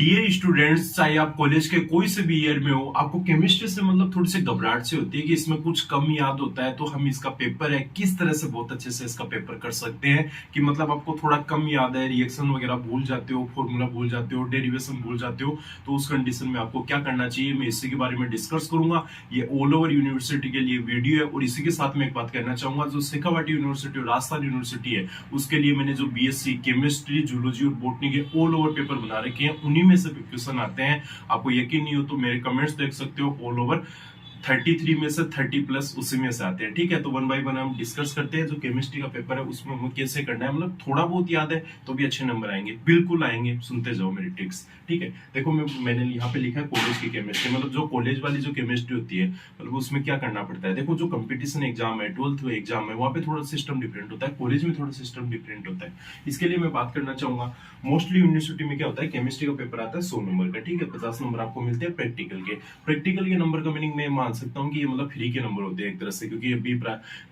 Dear students, चाहे आप college के कोई से भी ईयर में हो, आपको केमिस्ट्री से मतलब थोड़ी सी घबराहट से होती है कि इसमें कुछ कम याद होता है। तो हम इसका पेपर है किस तरह से बहुत अच्छे से इसका पेपर कर सकते हैं कि मतलब आपको थोड़ा कम याद है, रिएक्शन वगैरह भूल जाते हो, फॉर्मूला भूल जाते हो, डेरिवेशन भूल जाते हो, तो उस कंडीशन में आपको क्या करना चाहिए, मैं इसी के बारे में डिस्कस करूंगा। ये ऑल ओवर यूनिवर्सिटी के लिए वीडियो है। और इसी के साथ में एक बात कहना चाहूंगा, जो शेखावाटी यूनिवर्सिटी और राजस्थान यूनिवर्सिटी है, उसके लिए मैंने जो बीएससी केमिस्ट्री, जूलॉजी और बॉटनी के ऑल ओवर पेपर बना रखे हैं, उन्हीं में से क्वेश्चन आते हैं। आपको यकीन नहीं हो तो मेरे कमेंट्स देख सकते हो। ऑल ओवर 33 में से 30 प्लस उसी में से आते हैं। ठीक है, तो वन बाय वन हम डिस्कस करते हैं। जो केमिस्ट्री का पेपर है उसमें हमें कैसे करना है, मतलब थोड़ा बहुत याद है तो भी अच्छे नंबर आएंगे, बिल्कुल आएंगे। सुनते जाओ मेरी ट्रिक्स। ठीक है, देखो मैंने यहाँ पे लिखा है कॉलेज की केमिस्ट्री, मतलब जो कॉलेज वाली जो केमिस्ट्री होती है, मतलब उसमें क्या करना पड़ता है। देखो जो कंपटीशन एग्जाम है, 12th एग्जाम है, वहाँ पे थोड़ा सिस्टम डिफरेंट होता है, कॉलेज में थोड़ा सिस्टम डिफरेंट होता है। इसके लिए मैं बात करना चाहूंगा, मोस्टली यूनिवर्सिटी में क्या होता है, केमिस्ट्री का पेपर आता है 100 नंबर का। ठीक है, 50 नंबर आपको मिलते हैं प्रैक्टिकल के। प्रैक्टिकल के नंबर का मीनिंग मैं मान सकता हूँ कि ये मतलब फ्री के नंबर होते हैं एक तरह से, क्योंकि अभी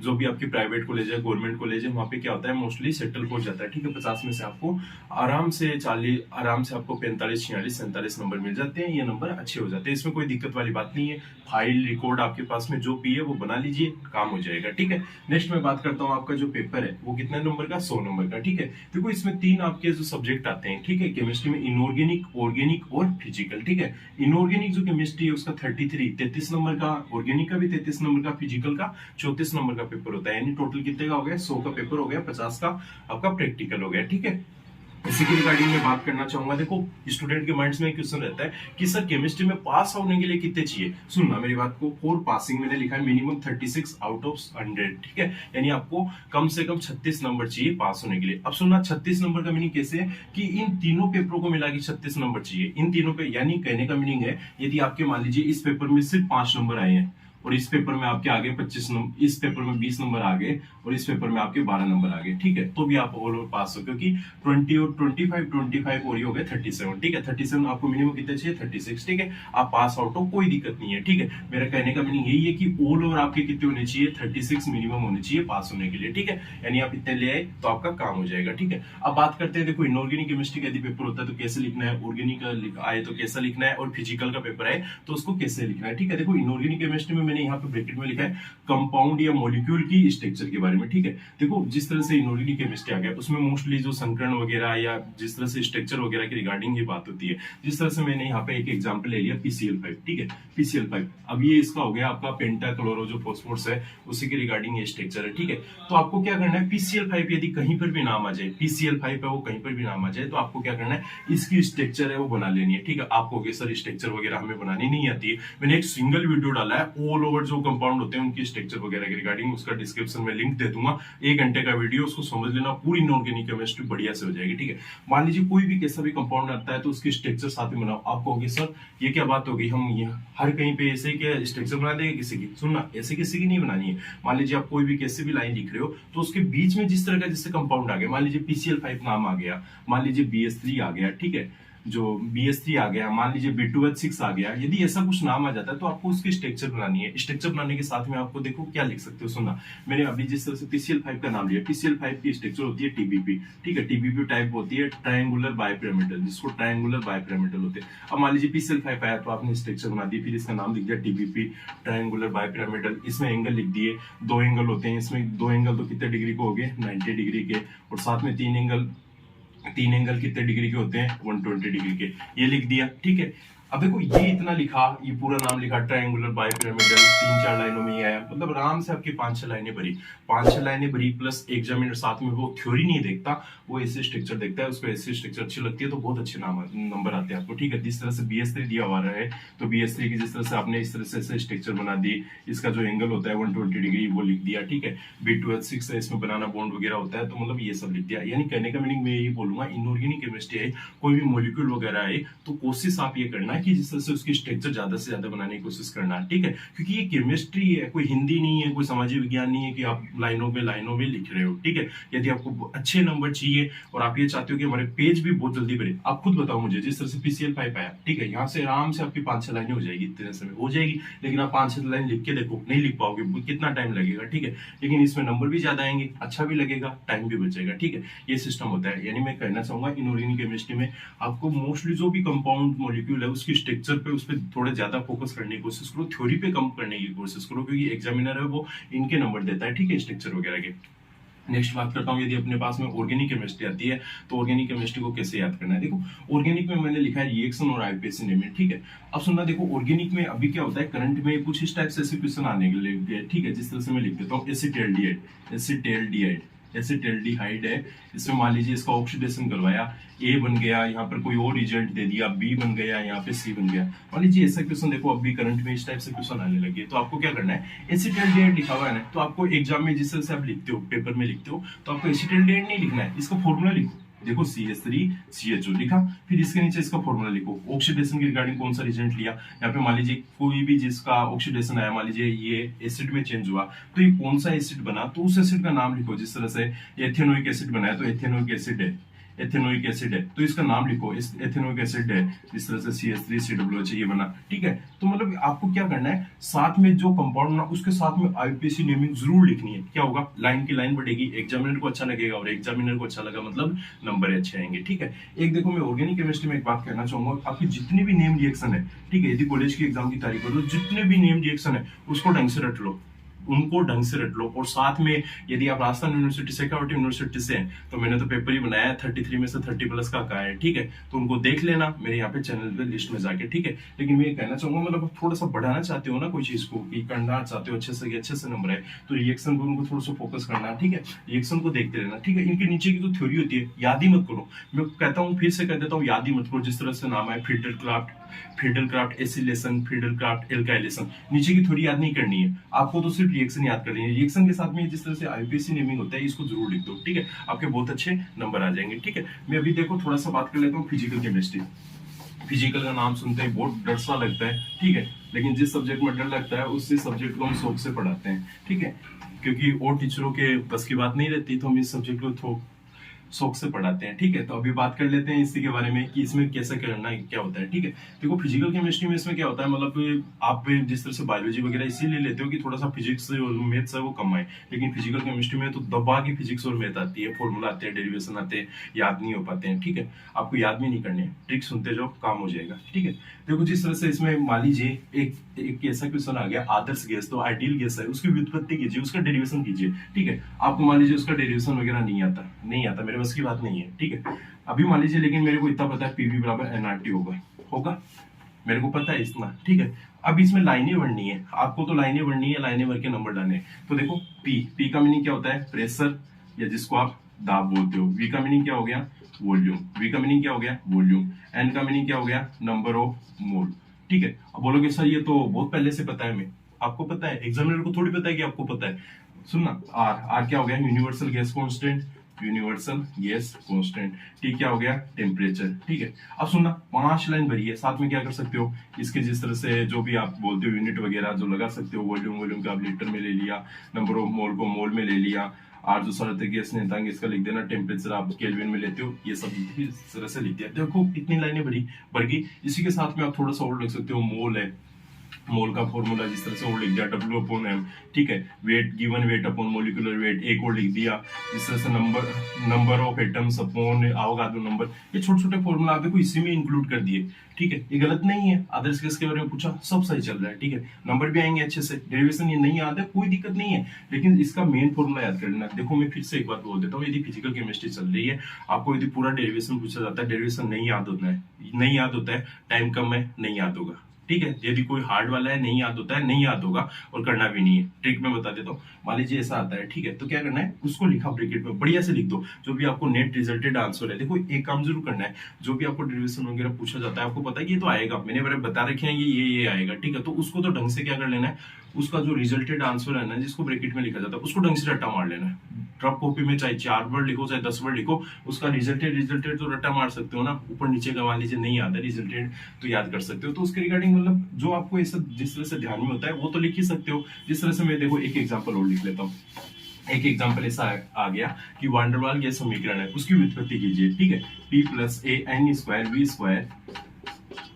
जो भी आपकी प्राइवेट कॉलेज है, गवर्नमेंट कॉलेज है, वहाँ पे क्या होता है, मोस्टली सेटल हो जाता है। ठीक है, 50 में से आपको आराम से 40, आराम से आपको 45, 46, 47 नंबर मिल जाते हैं। ये नंबर अच्छे हो जाते हैं, इसमें कोई दिक्कत वाली बात नहीं है। फाइल रिकॉर्ड आपके पास में जो भी है वो बना लीजिए, काम हो जाएगा। ठीक है, नेक्स्ट मैं बात करता हूँ, आपका जो पेपर है वो कितने नंबर का, 100 नंबर का। ठीक है, देखो इसमें 3 आपके जो सब्जेक्ट आते हैं, ठीक है, केमिस्ट्री में इनऑर्गेनिक, ऑर्गेनिक और फिजिकल। ठीक है, इनऑर्गेनिक जो केमिस्ट्री है उसका 33 नंबर का, ऑर्गेनिक का भी 33 नंबर का, फिजिकल का 34 नंबर का पेपर होता है। यानी टोटल कितने का हो गया, 100 का पेपर हो गया, 50 का आपका प्रैक्टिकल हो गया। ठीक है, इसी के रिगार्डिंग में बात करना चाहूंगा। देखो स्टूडेंट के माइंड्स में क्वेश्चन रहता है कि सर केमिस्ट्री में पास होने के लिए कितने चाहिए। सुनना मेरी बात को, फॉर पासिंग मैंने लिखा है मिनिमम 36 आउट ऑफ 100। ठीक है, यानी आपको कम से कम 36 नंबर चाहिए पास होने के लिए। अब सुनना, 36 नंबर का मीनिंग कैसे है कि इन तीनों पेपरों को मिला के 36 नंबर चाहिए इन तीनों पे। यानी कहने का मीनिंग है, यदि आपके मान लीजिए इस पेपर में सिर्फ 5 नंबर आए हैं और इस पेपर में आपके आगे 25 नंबर, इस पेपर में 20 नंबर आ गए और इस पेपर में आपके 12 नंबर आ गए, ठीक है, तो भी आप ऑल ओवर पास हो, क्योंकि 20 और 25 और ये हो गए 37। ठीक है, 37 आपको मिनिमम कितने चाहिए, 36। ठीक है, आप पास आउट हो, कोई दिक्कत नहीं है। ठीक है, मेरा कहने का मीनिंग यही है कि ऑल ओवर आपके कितने होने चाहिए, 36 मिनिमम होने चाहिए पास होने के लिए। ठीक है, यानी आप इतने ले आए तो आपका काम हो जाएगा। ठीक है, अब बात करते हैं, देखो इनऑर्गेनिक केमिस्ट्री का यदि पेपर होता है तो कैसे लिखना है, ऑर्गेनिक आए तो कैसा लिखना है, और फिजिकल का पेपर आए तो उसको कैसे लिखना है। ठीक है, देखो इनऑर्गेनिक केमिस्ट्री में मैंने यहाँ पे ब्रैकेट में लिखा है कंपाउंड या मॉलिक्यूल की स्ट्रक्चर के बारे में। ठीक है, देखो जिस तरह से इनऑर्गेनिक केमिस्ट्री आ गया उसमें मोस्टली जो संकरण वगैरह या जिस तरह से स्ट्रक्चर वगैरह की रिगार्डिंग ये बात होती है। जिस तरह से मैंने यहाँ पे एक एग्जांपल ले लिया PCl5। ठीक है, PCl5 अब ये इसका हो गया आपका पेंटा क्लोरो जो फॉस्फोरस है, उसी के रिगार्डिंग ये स्ट्रक्चर है। ठीक है, तो आपको क्या करना है, PCl5 यदि कहीं पर भी नाम आ जाए, PCl5 है वो कहीं पर भी नाम आ जाए, तो आपको क्या करना है, इसकी स्ट्रक्चर है वो बना लेनी है। ठीक है, आपको सर स्ट्रक्चर वगैरह हमें बनानी नहीं आती है, मैंने एक सिंगल वीडियो डाला है ऑल ओवर जो कंपाउंड होते हैं उनकी स्ट्रक्चर वगैरह के रिगार्डिंग, उसका डिस्क्रिप्शन में लिंक दे दूंगा। 1 घंटे का वीडियो, उसको समझ लेना, पूरी इनऑर्गेनिक केमिस्ट्री बढ़िया से हो जाएगी। ठीक है, मान लीजिए कोई भी कैसा भी कंपाउंड आता है तो उसकी स्ट्रक्चर साथ में बनाओ। आप कहोगे सर ये क्या बात होगी, हम ये हर कहीं पे ऐसे क्या स्ट्रक्चर बना देंगे किसी की। सुनना, ऐसे किसी की नहीं बनानी है। मान लीजिए आप कोई भी कैसे भी लाइन लिख रहे हो तो उसके बीच में जिस तरह का जिससे कंपाउंड आ गया, मान लीजिए PCl5 नाम आ गया, मान लीजिए BS3 आ गया, ठीक है, जो BS3 आ गया, मान लीजिए B2H6 आ गया, यदि ऐसा कुछ नाम आ जाता है तो आपको उसकी स्ट्रक्चर बनानी है। स्ट्रक्चर बनाने के साथ में आपको देखो क्या लिख सकते हो। सुनना, मैंने अभी जिस तरह से PCl5 का नाम लिया, PCl5 की स्ट्रक्चर होती है TBP। ठीक है, TBP टाइप होती है ट्रायंगुलर बाइपिरामिडल, जिसको ट्रायंगुलर बाइपिरामिडल होते हैं। अब मान लीजिए PCl5 आया तो आपने स्ट्रक्चर बना दी, फिर इसका नाम लिख दिया TBP ट्रायंगुलर बाइपिरामिडल। इसमें एंगल लिख दिए, 2 एंगल होते हैं इसमें, 2 एंगल तो कितने डिग्री को हो गए, 90 डिग्री के, और साथ में 3 एंगल कितने डिग्री के होते हैं, 120 डिग्री के, ये लिख दिया। ठीक है, अब देखो ये इतना लिखा, ये पूरा नाम लिखा ट्रायंगुलर बाइपिरामिडल, 3-4 लाइनों में ये आया, मतलब आराम से आपकी 5-6 लाइनें भरी, 5-6 लाइनें भरी, प्लस एग्जामिनर साथ में वो थ्योरी नहीं देखता, वो ऐसे स्ट्रक्चर देखता है, उसको ऐसी स्ट्रक्चर अच्छी लगती है तो बहुत अच्छे नंबर आते हैं आपको। ठीक है, जिस तरह से BS3 दिया हुआ है तो BS3 की जिस तरह से आपने इस तरह से स्ट्रक्चर बना दी, इसका जो एंगल होता है 120 डिग्री वो लिख दिया। ठीक है, B2H6 है, इसमें बनाना बॉन्ड वगैरह होता है, तो मतलब ये सब लिख दिया। यानी कहने का मीनिंग मैं यही बोलूंगा, इनऑर्गेनिक केमिस्ट्री है, कोई भी मॉलिक्यूल वगैरह है तो कोशिश आप ये करना कि जिस तरह से उसकी स्ट्रक्चर ज्यादा से ज्यादा बनाने की कोशिश करना, ठीक है, क्योंकि ये केमिस्ट्री है, कोई हिंदी नहीं है, कोई सामाजिक विज्ञान नहीं है कि आप लाइनों में लिख रहे हो, ठीक है। यदि आपको अच्छे नंबर चाहिए और आप ये चाहते हो कि हमारे पेज भी बहुत जल्दी भरे, आप खुद बताओ मुझे, जिस तरह से PCL 5 आया, ठीक है, यहाँ से आराम से आपकी 5-6 लाइनें हो जाएगी, इतने समय हो जाएगी, लेकिन आप 5-6 लाइन लिख के देखो, नहीं लिख पाओगे, कितना टाइम लगेगा, ठीक है। लेकिन इसमें नंबर भी ज्यादा आएंगे, अच्छा भी लगेगा, टाइम भी बचेगा, ठीक है। ये सिस्टम होता है। यानी मैं कहना चाहूंगा इनऑर्गेनिक केमिस्ट्री में आपको मोस्टली जो भी कंपाउंड मॉलिक्यूल है उसकी स्ट्रक्चर पे, उस पर थोड़े ज्यादा फोकस करने की कोशिश करो, थ्योरी पे कम करने की कोशिश करो, क्योंकि एग्जामिनर है वो इनके नंबर देता है, ठीक है, स्ट्रक्चर वगैरह के। नेक्स्ट बात करता हूँ, यदि अपने पास में ऑर्गेनिक केमिस्ट्री आती है तो ऑर्गेनिक केमिस्ट्री को कैसे याद करना है। देखो ऑर्गेनिक में मैंने लिखा है रिएक्शन और आईपीएसी नेमिंग, ठीक है। अब सुनना, देखो ऑर्गेनिक में अभी क्या होता है, करंट में कुछ इस टाइप से ऐसे क्वेश्चन आने के लिए, ठीक है, जिस तरह से मैं लिख देता हूँ एसिटाल्डिहाइड है, इसमें मान लीजिए इसका ऑक्सीडेशन करवाया, ए बन गया, यहाँ पर कोई और रिजल्ट दे दिया, बी बन गया, यहाँ पे सी बन गया। मान लीजिए ऐसा क्वेश्चन देखो अभी करंट में इस टाइप से क्वेश्चन आने लगे, तो आपको क्या करना है, एसिटाल्डिहाइड लिखा हुआ है ना, तो आपको एग्जाम में जिस तरह से आप लिखते हो, पेपर में लिखते हो, तो आपको एसिटाल्डिहाइड नहीं लिखना है, इसका फॉर्मूला लिखो। देखो CH3CHO लिखा, फिर इसके नीचे इसका फॉर्मूला लिखो, ऑक्सीडेशन के रिगार्डिंग कौन सा रिजल्ट लिया, यहाँ पे मान लीजिए कोई भी जिसका ऑक्सीडेशन आया, मान लीजिए ये एसिड में चेंज हुआ, तो ये कौन सा एसिड बना, तो उस एसिड का नाम लिखो। जिस तरह से एथेनोइक एसिड बनाया तो एथेनोइक एसिड है, तो इसका नाम लिखो, इस एथेनोइक एसिड है, जिस तरह से CH3COOH ये बना, ठीक है। तो मतलब आपको क्या करना है, साथ में जो कंपाउंड ना उसके साथ में आईपीएसी नेमिंग जरूर लिखनी है। क्या होगा, लाइन की लाइन बढ़ेगी, एग्जामिनर को अच्छा लगेगा, और एग्जामिनर को अच्छा लगा मतलब नंबर अच्छे आएंगे, ठीक है। एक देखो मैं ऑर्गेनिक केमिस्ट्री में एक बात कहना चाहूंगा, आपकी जितनी भी नेम रिएक्शन है, ठीक है, यदि कॉलेज की एग्जाम की तारीख हो तो जितने भी नेम रिएक्शन है उसको ढंग से रट लो, उनको ढंग से रट लो। और साथ में यदि आप राजस्थान यूनिवर्सिटी से यूनिवर्सिटी से हैं, तो मैंने तो पेपर ही बनाया 33 में से 30+ का कहा है, ठीक है, तो उनको देख लेना मेरे यहाँ पे चैनल पे लिस्ट में जाके, ठीक है। लेकिन मैं ये कहना चाहूंगा, मतलब थोड़ा सा बढ़ाना चाहते हो ना कोई चीज को, कि करना चाहते हो अच्छे से नंबर है, तो रिएक्शन को उनको थोड़ा सा फोकस करना, ठीक है, रिएक्शन को देखते रहना, ठीक है। इनके नीचे की जो थ्योरी होती है याद ही मत करो, मैं कहता हूँ फिर से कह देता हूँ, याद ही मत करो। जिस तरह से नाम है फ्रीडलक्राफ्ट एसिलेशन, फ्रीडलक्राफ्ट एल्काइलेशन, नीचे की थ्योरी याद नहीं करनी है आपको, तो सिर्फ रिएक्शन याद करनी है। रिएक्शन के साथ में जिस तरह से आईपीएसी नेमिंग होता है इसको जरूर लिख दो, ठीक है, आपके बहुत अच्छे नंबर आ जाएंगे, ठीक है। मैं अभी देखो थोड़ा सा बात कर लेता हूँ फिजिकल केमिस्ट्री। फिजिकल का नाम सुनते ही बहुत डर सा लगता है, ठीक है, लेकिन जिस सब्जेक्ट में डर लगता है उसी सब्जेक्ट को हम शौक से पढ़ाते हैं, ठीक है, क्योंकि और टीचरों के बस की बात नहीं रहती, तो हम इस सब्जेक्ट को शौक से पढ़ाते हैं, ठीक है। तो अभी बात कर लेते हैं इसी के बारे में कि इसमें कैसे करना क्या होता है, ठीक है। देखो फिजिकल केमिस्ट्री में इसमें क्या होता है, मतलब आप जिस तरह से बायोलॉजी वगैरह इसीलिए लेते हो कि थोड़ा सा फिजिक्स और मैथ्स है वो कम आए, लेकिन फिजिकल केमिस्ट्री में तो दबा की फिजिक्स और मैथ आती है, फॉर्मूला आते हैं, डेरिवेशन आते हैं, याद नहीं हो पाते हैं, ठीक है। आपको याद भी नहीं करने, ट्रिक सुनते जाओ, काम हो जाएगा, ठीक है। देखो जिस तरह से इसमें मान लीजिए एक ऐसा क्वेश्चन आ गया, आदर्श गैस, तो आइडियल गैस है, उसकी व्युत्पत्ति कीजिए, उसका डेरिवेशन कीजिए, ठीक है। आपको मान लीजिए उसका डेरिवेशन वगैरह नहीं आता, मेरे बस की बात नहीं है, ठीक है। अभी मान लीजिए, लेकिन मेरे को इतना पता है पीवी बराबर एनआरटी होगा, मेरे को पता है इतना, ठीक है। अब इसमें लाइनें बढ़नी है, आपको तो लाइनें बढ़नी है, लाइनें भर के नंबर डालने हैं। तो देखो पी का मीनिंग क्या होता है, प्रेशर, या जिसको आप दाब बोलते हो। वी का मीनिंग क्या हो गया, वॉल्यूम। वी का मीनिंग क्या हो गया, वॉल्यूम। एन का मीनिंग क्या हो गया, नंबर ऑफ मोल, ठीक है। अब बोलोगे सर ये तो बहुत पहले से पता है, मैं आपको पता है, एग्जामिनर को थोड़ी पता है कि आपको पता है। सुनना, आर क्या हो गया, universal gas constant, universal gas constant. T क्या हो गया, टेम्परेचर, ठीक है। अब सुनना, 5 लाइन भरी है, साथ में क्या कर सकते हो, इसके जिस तरह से जो भी आप बोलते हो यूनिट वगैरह जो लगा सकते हो, वॉल्यूम का आप लीटर में ले लिया, नंबर ऑफ मोल को मोल में ले लिया, आर जो शरत है गैस नेतांग इसका लिख देना, टेम्परेचर आप केल्विन में लेते हो, ये सब इस तरह से लिख दिया। देखो इतनी लाइनें भर गई। इसी के साथ में आप थोड़ा सा और लिख सकते हो, मोल है, मोल का फॉर्मूला जिस तरह से और लिख दिया, W/M, ठीक है। Weight, given weight upon molecular weight, एक और लिख दिया, जिस तरह से number of atoms upon Avogadro number, ये छोटे छोटे फॉर्मूला आप देखो इसी में इंक्लूड कर दिए, ठीक है। ये गलत नहीं है, आदर्श गैस के बारे में पूछा, सब सही चल रहा है, ठीक है। नंबर भी आएंगे अच्छे से, डेरिवेशन ये नहीं याद है कोई दिक्कत नहीं है, लेकिन इसका मेन फॉर्मूला याद कर लेना। देखो मैं फिर से एक बात बोल देता हूँ, यदि फिजिकल केमिस्ट्री चल रही है, आपको यदि पूरा डेरिवेशन पूछा जाता है, डेरिवेशन नहीं याद होता है, टाइम कम है, नहीं याद होगा, ठीक है। यदि कोई हार्ड वाला है, नहीं याद होता है, नहीं याद होगा, और करना भी नहीं है। ट्रिक में बता देता हूँ, मान लीजिए ऐसा आता है, ठीक है, तो क्या करना है, उसको लिखा ब्रैकेट में, बढ़िया से लिख दो जो भी आपको नेट रिजल्टेड आंसर है। देखो एक काम जरूर करना है, जो भी आपको डेरिवेशन वगैरह पूछा जाता है, आपको पता है कि ये तो आएगा, मैंने बता रखे हैं ये आएगा, ठीक है। तो उसको तो ढंग से क्या कर लेना है, उसका जो रिजल्टेड आंसर है ना, जिसको ब्रैकेट में लिखा जाता है, उसको ढंग से रट्टा मार लेना है। रफ कॉपी में चाहे 4 वर्ड लिखो चाहे 10 वर्ड लिखो, उसका रिजल्टेड तो रट्टा मार सकते हो ना, ऊपर नीचे का मान लीजिए नहीं आता रिजल्टेड तो याद कर सकते हो। तो उसके रिगार्डिंग मतलब जो आपको ऐसा जिस तरह से ध्यान में होता है वो तो लिख ही सकते हो। जिस तरह से मैं देखो एक एग्जाम्पल और लिख लेता हूँ। एक एग्जाम्पल ऐसा आ गया कि वान डेर वाल गैस समीकरण है, उसकी व्युत्पत्ति कीजिए, ठीक है। P plus A N square V square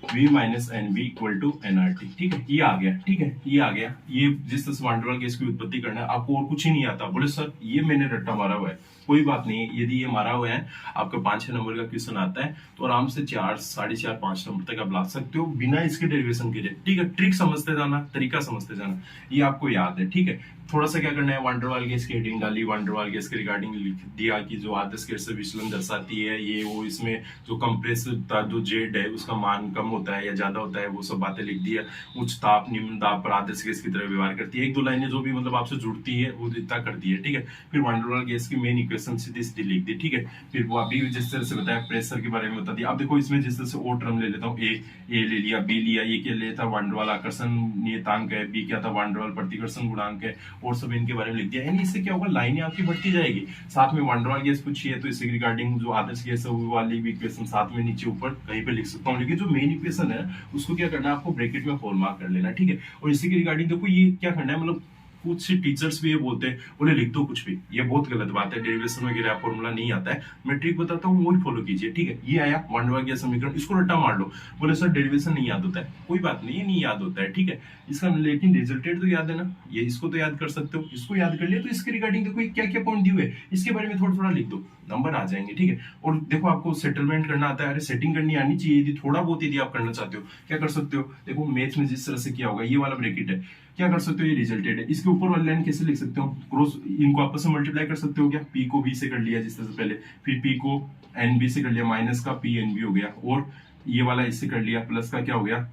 v minus N B equal to NRT, ठीक है। ये आ गया, ठीक है, ये आ गया। ये जिस तरह से वान डेर वाल गैस की उत्पत्ति करना है, आपको और कुछ ही नहीं आता। बोले सर ये मैंने रट्टा मारा हुआ है, कोई बात नहीं है। यदि ये मारा हुआ है, आपका 5-6 नंबर का क्वेश्चन आता है तो आराम से 4, 4.5, 5 नंबर तक आप ला सकते हो बिना इसके डेरिवेशन के, ठीक है। ट्रिक समझते जाना, तरीका समझते जाना, ये आपको याद है, ठीक है। थोड़ा सा क्या करना है, वान डेर वाल गैस की हेडिंग डाली, वान डेर वाल गैस के रिगार्डिंग लिख दिया कि जो आदर्श गैस से विचलन दर्शाती है ये वो, इसमें जो कंप्रेस्ड जो जेड है उसका मान कम होता है या ज्यादा होता है, वो सब बातें लिख दी है। उच्च ताप निम्न ताप पर आदर्श गैस की तरह व्यवहार करती है, 1-2 लाइनें जो भी मतलब आपसे जुड़ती है वो इतना कर दी है, ठीक है। फिर वान डेर वाल गैस की मेन इक्वेशन सीधी लिख दी, ठीक है। फिर वो अभी जिस तरह से बताया प्रेशर के बारे में बता दिया। अब देखो इसमें जिस तरह से ओ टर्म ले लेता हूँ, ए ले लिया, बी लिया, ये क्या लेता वान डेर वाल आकर्षण नियतांक है, बी क्या था वान डेर वाल प्रतिकर्षण गुणांक है, और सब इनके बारे में लिख दिया। यानी इससे क्या होगा, लाइनें आपकी बढ़ती जाएगी। साथ में वान डेर वाल गैस पूछी है तो इससे रिगार्डिंग जो आदर्श गैस है वो वाली भी इक्वेशन साथ में नीचे ऊपर कहीं पे लिख सकता हूँ, लेकिन जो मेन इक्वेशन है उसको क्या करना है, आपको ब्रैकेट में होल मार्क कर लेना, ठीक है। और इसी के रिगार्डिंग देखो ये क्या करना है, मतलब कुछ टीचर्स भी ये बोलते हैं बोले लिख दो कुछ भी, ये बहुत गलत बात है। डेरिवेशन वगैरह फॉर्मूला नहीं आता है, मैं ट्रिक बताता हूँ वही फॉलो कीजिए, ठीक है। ये आया वान डेर वाल गैस समीकरण, इसको रट्टा मार लो। बोले सर डेरिवेशन नहीं याद होता है, कोई बात नहीं, ये नहीं याद होता है, ठीक है। इसका लेकिन रिजल्टेड तो याद है ना, ये इसको तो याद कर सकते हो। इसको याद कर लिया तो इसके रिगार्डिंग देखो क्या क्या पॉइंट दिए हुए, इसके बारे में थोड़ा थोड़ा लिख दो, नंबर आ जाएंगे, ठीक है। और देखो आपको सेटलमेंट करना आता है, अरे सेटिंग करनी आनी चाहिए। यदि थोड़ा बहुत यदि आप करना चाहते हो क्या कर सकते हो, देखो मैथ्स में जिस तरह से किया होगा, ये वाला ब्रैकेट है, क्या कर सकते हो, ये रिजल्टेड है, इसके ऊपर वाली लाइन कैसे लिख सकते हो, क्रॉस इनको आपस में मल्टीप्लाई कर सकते हो क्या, पी को बी से कर लिया जिस तरह से पहले, फिर पी को एन बी से कर लिया, माइनस का पी एन बी हो गया, और ये वाला इससे कर लिया, प्लस का क्या हो गया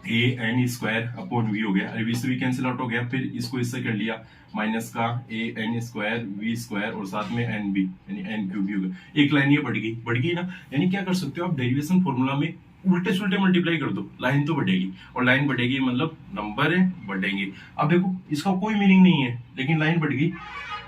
ए एन स्क्वायर अपॉन वी हो गया, वी से भी कैंसिल आउट हो गया, फिर इसको इससे कर लिया माइनस का ए एन स्क्वायर वी स्क्वायर और साथ में एन बी यानी एन क्यूब भी हो गया। एक लाइन ये बढ़ गई ना। यानी क्या कर सकते हो आप, डेरिवेशन फॉर्मूला में उल्टे सुल्टे मल्टीप्लाई कर दो, लाइन तो बढ़ेगी, और लाइन बढ़ेगी मतलब नंबर है बढ़ेंगे। अब देखो इसका कोई मीनिंग नहीं है, लेकिन लाइन बढ़ गई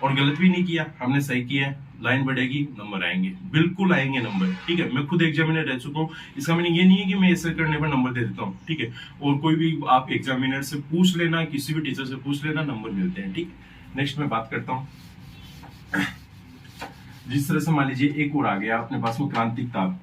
और गलत भी नहीं किया, हमने सही किया है। लाइन बढ़ेगी नंबर आएंगे, बिल्कुल आएंगे नंबर, ठीक है। मैं खुद एग्जामिनर रह चुका हूँ, इसका मीनिंग ये नहीं है कि मैं ऐसे करने पर नंबर दे देता हूँ, ठीक है। और कोई भी आप एग्जामिनर से पूछ लेना, किसी भी टीचर से पूछ लेना, नंबर मिलते हैं, ठीक है। नेक्स्ट मैं बात करता हूँ, जिस तरह से मान लीजिए एक और आ गया अपने पास में क्रांतिक ताप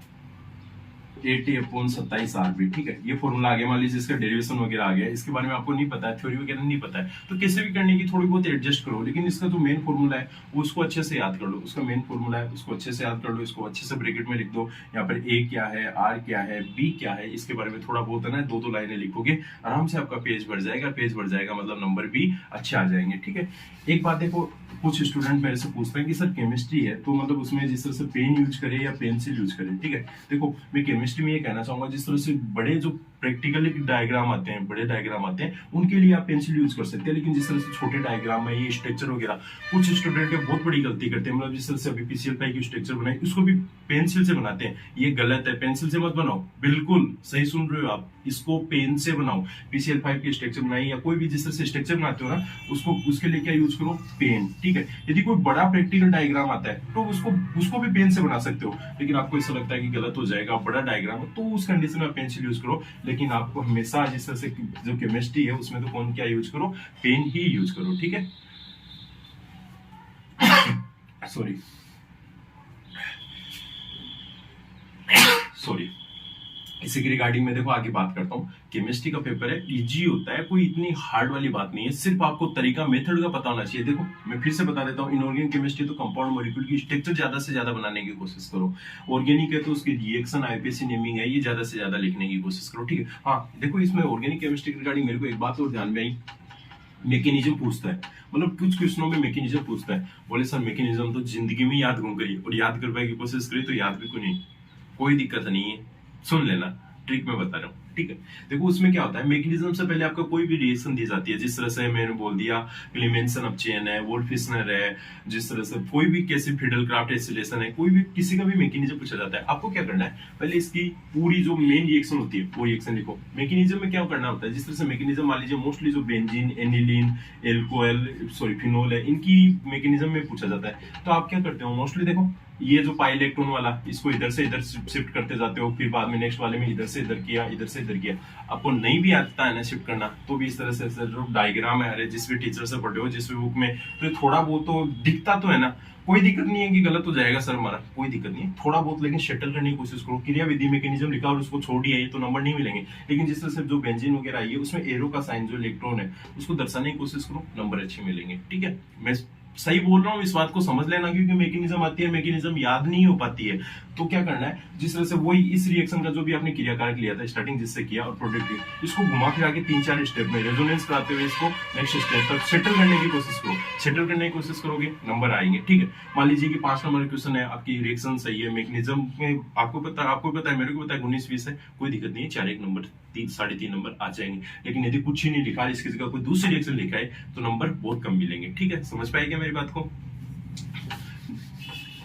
80/27 आरबी, ठीक है। ये फॉर्मूला आ गया, मान लीजिए इसका डेरिवेशन वगैरह आ गया, इसके बारे में आपको नहीं पता है, थ्योरी वगैरह नहीं पता है, तो कैसे भी करने की थोड़ी बहुत एडजस्ट करो, लेकिन इसका जो मेन फॉर्मूला है वो उसको अच्छे से याद कर लो। उसका मेन फॉर्मूला है उसको अच्छे से याद कर लो, इसको अच्छे से ब्रैकेट में लिख दो। यहाँ पर ए क्या है, आर क्या है, बी क्या है, इसके बारे में थोड़ा बहुत है ना 2-2 लाइनें लिखोगे, आराम से आपका पेज बढ़ जाएगा। पेज बढ़ जाएगा मतलब नंबर भी अच्छे आ जाएंगे, ठीक है। एक बात देखो, कुछ स्टूडेंट मेरे से पूछते हैं कि सर केमिस्ट्री है तो मतलब उसमें जिस तरह से पेन यूज करे या पेंसिल यूज करे, ठीक है। देखो मैं केमिस्ट्री में ये कहना चाहूंगा, जिस तरह से बड़े जो प्रैक्टिकल डायग्राम आते हैं, बड़े डायग्राम आते हैं, उनके लिए आप पेंसिल यूज कर सकते हैं। लेकिन जिस तरह से छोटे डायग्राम है, ये स्ट्रक्चर वगैरह, कुछ स्टूडेंट के बहुत बड़ी गलती करते हैं, मतलब जिस तरह से अभी PCL की स्ट्रक्चर बनाई उसको भी पेंसिल से बनाते हैं, ये गलत है। पेंसिल से मत बनाओ, बिल्कुल सही सुन रहे हो आप, इसको पेन से बनाओ। PCL की स्ट्रक्चर बनाई या कोई भी जिस तरह से स्ट्रक्चर बनाते हो ना, उसको उसके लिए क्या यूज करो, पेन, ठीक है। यदि कोई बड़ा प्रैक्टिकल डायग्राम आता है तो उसको भी पेन से बना सकते हो, लेकिन आपको ऐसा लगता है कि गलत हो जाएगा, बड़ा डायग्राम हो, तो उस कंडीशन में पेंसिल यूज करो। लेकिन आपको हमेशा जिस तरह से जो केमिस्ट्री है उसमें तो कौन क्या यूज करो, पेन ही यूज करो, ठीक है। सॉरी इसी के रिगार्डिंग में देखो आगे बात करता हूँ। केमिस्ट्री का पेपर है, इजी होता है, कोई इतनी हार्ड वाली बात नहीं है, सिर्फ आपको तरीका मेथड का पता होना चाहिए। देखो मैं फिर से बता देता हूँ, इनऑर्गेनिक केमिस्ट्री तो कंपाउंड मॉलिक्यूल की स्ट्रक्चर ज्यादा से ज्यादा बनाने की कोशिश करो। ऑर्गेनिक है तो उसकी रिएक्शन आईपीसी नेमिंग है, ये ज्यादा से ज्यादा लिखने की कोशिश करो, ठीक है। हाँ देखो इसमें ऑर्गेनिक केमिस्ट्री के रिगार्डिंग मेरे को एक बात और ध्यान में आई, मैकेनिज्म पूछता है, मतलब कुछ क्वेश्चनों में मैकेनिज्म पूछता है। बोले सर मैकेनिज्म तो जिंदगी में याद क्यों करिए, और याद करवाने की कोशिश करिए तो याद भी क्यों नहीं, कोई दिक्कत नहीं है, सुन लेना। ट्रिक मैं बता रहा हूँ, ठीक है। देखो उसमें क्या होता है, मैकेनिज्म से पहले आपको कोई भी रिएक्शन दी जाती है, जिस तरह से मैंने बोल दिया क्लीमेंसन ऑफ चेन है, वोल्फ-फिश्नर है, जिस तरह से कोई भी कैसे फिडल-क्राफ्ट एसिलेशन है, कोई भी किसी का भी मैकेनिज्म पूछा जाता है, आपको क्या करना है, पहले इसकी पूरी जो मेन रिएक्शन होती है वो रिएक्शन लिखो। मैकेनिज्म में क्या करना होता है, जिस तरह से मैकेनिज्म मान लीजिए मोस्टली जो benzene, aniline, alcohol, sorry phenol है, इनकी मैकेनिज्म में पूछा जाता है। तो आप क्या करते हो, मोस्टली देखो ये जो पाई इलेक्ट्रॉन वाला, इसको इधर से इधर शिफ्ट करते जाते हो, फिर बाद में नेक्स्ट वाले में इधर से इधर किया, इधर से इधर किया। आपको नहीं भी आता है ना शिफ्ट करना, तो भी इस तरह से जो डायग्राम है, अरे जिस भी टीचर से पढ़े हो, जिस भी बुक में, तो थोड़ा बहुत तो दिखता तो है ना, कोई दिक्कत नहीं है कि गलत हो जाएगा सर हमारा, कोई दिक्कत नहीं है, थोड़ा बहुत लेकिन शटल करने की कोशिश करो। क्रिया विधि मैकेनिज्म लिखा और उसको छोड़ दिया, ये तो नंबर नहीं मिलेंगे। लेकिन जिस तरह से जो बेंजीन वगैरह आई है, उसमें एरो का साइन जो इलेक्ट्रॉन है उसको दर्शाने की कोशिश करो, नंबर अच्छे मिलेंगे, ठीक है। मैं सही बोल रहा हूँ, इस बात को समझ लेना, क्योंकि मैकेनिज्म आती है, मैकेनिज्म याद नहीं हो पाती है। तो क्या करना है, जिस तरह से वही इस रिएक्शन का जो भी आपने क्रियाकारक लिया था स्टार्टिंग जिससे किया और प्रोडक्ट किया, इसको घुमा फिरा के 3-4 स्टेप में रेजोनेंस कराते हुए इसको नेक्स्ट स्टेप तक सेटल करने की कोशिश करो। सेटल करने की कोशिश करोगे, नंबर आएंगे, ठीक है। मान लीजिए कि 5 नंबर क्वेश्चन है, आपकी रिएक्शन सही है, मैकेनिज्म में आपको पता है, मेरे को पता है 19-20 है, कोई दिक्कत नहीं है, 4-1 नंबर 3-3.5 नंबर आ जाएंगे। लेकिन यदि कुछ ही नहीं लिखा है, इसकी जगह कोई दूसरी रिएक्शन लिखा है, तो नंबर बहुत कम मिलेंगे, ठीक है। समझ पाएगा मेरी बात को।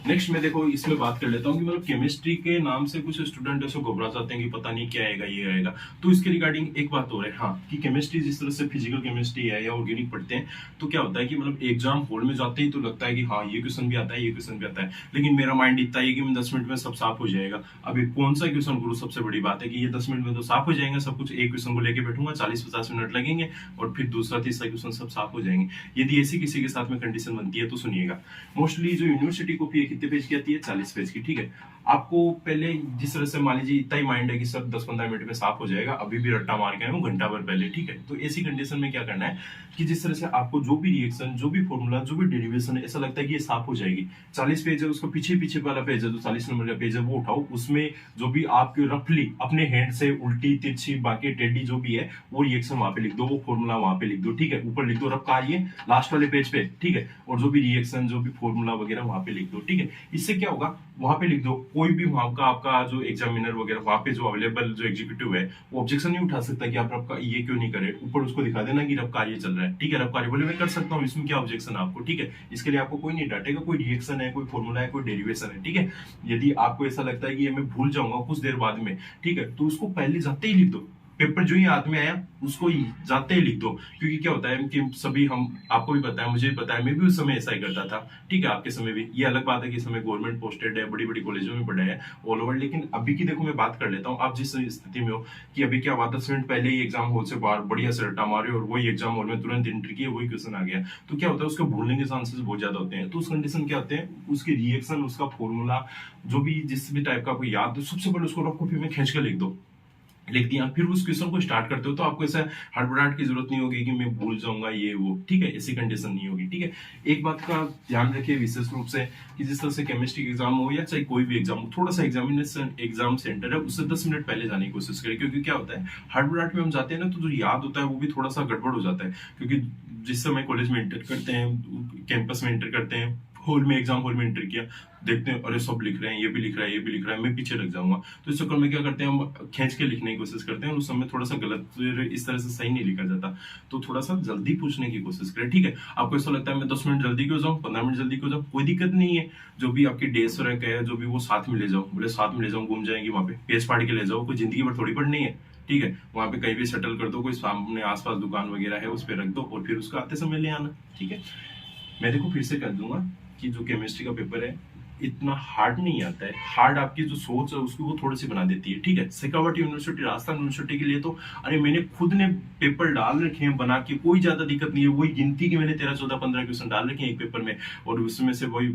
नेक्स्ट मैं देखो इसमें बात कर लेता हूँ कि मतलब केमिस्ट्री के नाम से कुछ स्टूडेंट ऐसे घबरा जाते हैं कि पता नहीं क्या आएगा, ये आएगा। तो इसके रिगार्डिंग एक बात और है, हाँ, कि केमिस्ट्री जिस तरह से फिजिकल केमिस्ट्री है या ऑर्गेनिक पढ़ते हैं, तो क्या होता है कि मतलब एग्जाम हॉल में जाते ही तो लगता है कि हाँ ये क्वेश्चन भी आता है, ये क्वेश्चन भी आता है, लेकिन मेरा माइंड इतना है कि 10 मिनट में सब साफ हो जाएगा। अभी कौन सा क्वेश्चन करूँ, सबसे बड़ी बात है कि ये 10 मिनट में तो साफ हो जाएगा सब कुछ, एक क्वेश्चन को लेके बैठूंगा 40-50 मिनट लगेंगे और फिर दूसरा तीसरा क्वेश्चन सब साफ हो जाएंगे। यदि ऐसी किसी के साथ में कंडीशन बनती है तो सुनिएगा, मोस्टली जो यूनिवर्सिटी कॉपी है कितने पेज की आती है, 40 पेज की, ठीक है। आपको पहले जिस तरह से मान लीजिए इतना ही माइंड है कि सब 10-15 मिनट में साफ हो जाएगा, अभी भी रट्टा मार के आए हूं घंटा भर पहले, ठीक है। तो ऐसी कंडीशन में क्या करना है कि जिस तरह से आपको जो भी रिएक्शन, जो भी फॉर्मूला, जो भी डेरिवेशन है, ऐसा लगता है कि ये साफ हो जाएगी, 40 पेज है, उसको पीछे पीछे वाला पेज है, जो 40 नंबर का पेज है, वो उठाओ, उसमें जो भी आपके रफली अपने हैंड से उल्टी तिरछी बाकी टेढ़ी जो भी है वो रिएक्शन वहां पे लिख दो, वो फॉर्मूला वहां पे लिख दो, ठीक है। ऊपर लिख दो, रफ का आइए लास्ट वाले पेज पे, ठीक है। और जो भी रिएक्शन, जो भी फॉर्मूला वगैरह वहां पे लिख दो, ठीक है। इससे क्या होगा, वहां पे लिख दो, कोई भी वहां का आपका जो एग्जामिनर वगैरह वहां पे जो अवेलेबल जो एग्जीक्यूटिव है, वो ऑब्जेक्शन नहीं उठा सकता कि आप रफ का ये क्यों नहीं करे, ऊपर उसको दिखा देना कि रफ कार्य चल रहा है, ठीक है। रफ कार्य बोले मैं कर सकता हूँ, इसमें क्या ऑब्जेक्शन आपको, ठीक है। इसके लिए आपको कोई नहीं डांटेगा, कोई रिएक्शन है, कोई फॉर्मूला है, कोई डेरिवेशन है, ठीक है। यदि आपको ऐसा लगता है कि ये मैं भूल जाऊंगा कुछ देर बाद में, ठीक है, तो उसको पहले जाते ही लिख दो, पेपर जो ही हाथ में आया उसको ही जाते ही लिख दो। क्योंकि क्या होता है कि सभी हम, आपको भी पता है, मुझे भी पता है, मैं भी उस समय ऐसा ही करता था, ठीक है। आपके समय भी, ये अलग बात है कि समय गवर्नमेंट पोस्टेड है, बड़ी बड़ी कॉलेजों में पढ़ा है ऑल ओवर, लेकिन अभी की देखो मैं बात कर लेता हूँ, आप जिस स्थिति में हो कि अभी क्या हुआ, 10 मिनट पहले ही एग्जाम हॉल से बाहर बढ़िया से रट्टा मारे और वही एग्जाम हॉल में तुरंत एंट्री किया, वही क्वेश्चन आ गया, तो क्या होता है उसको भूलने के चांसेस बहुत ज्यादा होते हैं। तो उस कंडीशन क्या होते हैं, उसकी रिएक्शन, उसका फॉर्मूला, जो भी जिस भी टाइप का कोई याद, सबसे पहले उसको रफ कॉपी में खींच के लिख दिया, फिर उस क्वेश्चन को स्टार्ट करते हो, तो आपको ऐसा हड़बड़ाहट की जरूरत नहीं होगी कि मैं भूल जाऊंगा ये वो, ठीक है। ऐसी कंडीशन नहीं होगी, ठीक है। एक बात का ध्यान रखिए विशेष रूप से कि जिस तरह से केमिस्ट्री एग्जाम हो या चाहे कोई भी एग्जाम हो, थोड़ा सा एग्जामिनेशन एग्जाम सेंटर है उससे 10 मिनट पहले जाने की कोशिश करें। क्योंकि क्या होता है, हड़बड़ाहट में हम जाते हैं ना, तो जो याद होता है वो भी थोड़ा सा गड़बड़ हो जाता है। क्योंकि जिस समय कॉलेज में एंटर करते हैं, कैंपस में एंटर करते हैं, हॉल में, एग्जाम हॉल में एंटर किया, देखते हैं अरे सब लिख रहे हैं, ये भी लिख रहा है, ये भी लिख रहा है, मैं पीछे लग जाऊंगा। तो इस चक्कर में क्या करते हैं, हम खींच के लिखने की कोशिश करते हैं, उस समय थोड़ा सा गलत, इस तरह से सही नहीं लिखा जाता। तो थोड़ा सा जल्दी पूछने की कोशिश करें, ठीक है। आपको ऐसा लगता है मैं 10 मिनट जल्दी क्यों जाऊँ, 15 मिनट जल्दी क्यों जाऊँ, कोई दिक्कत नहीं है। जो भी आपकी डेज रैक है, जो भी वो साथ में ले जाओ, बोले साथ में ले जाओ, घूम जाएंगे वहां पे, पेज फाड़ के ले जाओ, कोई जिंदगी भर थोड़ी पढ़नी है, ठीक है। वहां पे कहीं भी सेटल कर दो, कोई सामने आसपास दुकान वगैरह है उस पर रख दो और फिर उसको आते समय ले आना, ठीक है। मैं देखो फिर से कर दूंगा कि जो केमिस्ट्री का पेपर है इतना हार्ड नहीं आता है, हार्ड आपकी जो सोच है उसको वो थोड़ी सी बना देती है, ठीक है। शेखावट यूनिवर्सिटी, राजस्थान यूनिवर्सिटी के लिए तो अरे मैंने खुद ने पेपर डाल रखे हैं बना के, कोई ज्यादा दिक्कत नहीं है। वही गिनती की मैंने 13, 14, 15 क्वेश्चन डाल रखे हैं एक पेपर में, और उसमें से वही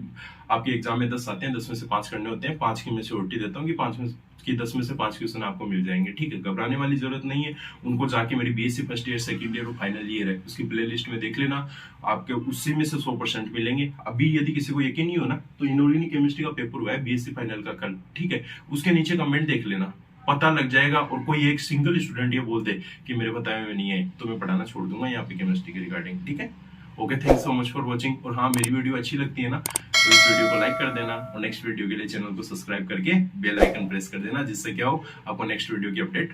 आपके एग्जाम में 10 आते हैं, 10 में से 5 करने होते हैं, 5 की मैं श्योरिटी देता हूँ कि 5 में कि 10 में से 5 क्वेश्चन आपको मिल जाएंगे, ठीक है। घबराने वाली जरूरत नहीं है। उनको जाके मेरी BSc first year, second year और फाइनल ईयर है उसकी प्ले लिस्ट में देख लेना, आपके उसी में से 100% मिलेंगे। अभी यदि किसी को यकीन नहीं हो ना, तो इनऑर्गेनिक केमिस्ट्री का पेपर हुआ है बीएससी फाइनल का कल, ठीक है, उसके नीचे कमेंट देख लेना, पता लग जाएगा। और कोई एक सिंगल स्टूडेंट ये बोल दे कि मेरे बताए में नहीं है, तो मैं पढ़ाना छोड़ दूंगा यहाँ पे केमिस्ट्री के रिगार्डिंग, ठीक है। Okay, thanks so much for watching. और हाँ, मेरी वीडियो अच्छी लगती है ना, तो इस वीडियो को लाइक कर देना और नेक्स्ट वीडियो के लिए चैनल को सब्सक्राइब करके बेल आइकन प्रेस कर देना, जिससे क्या हो आपको नेक्स्ट वीडियो की अपडेट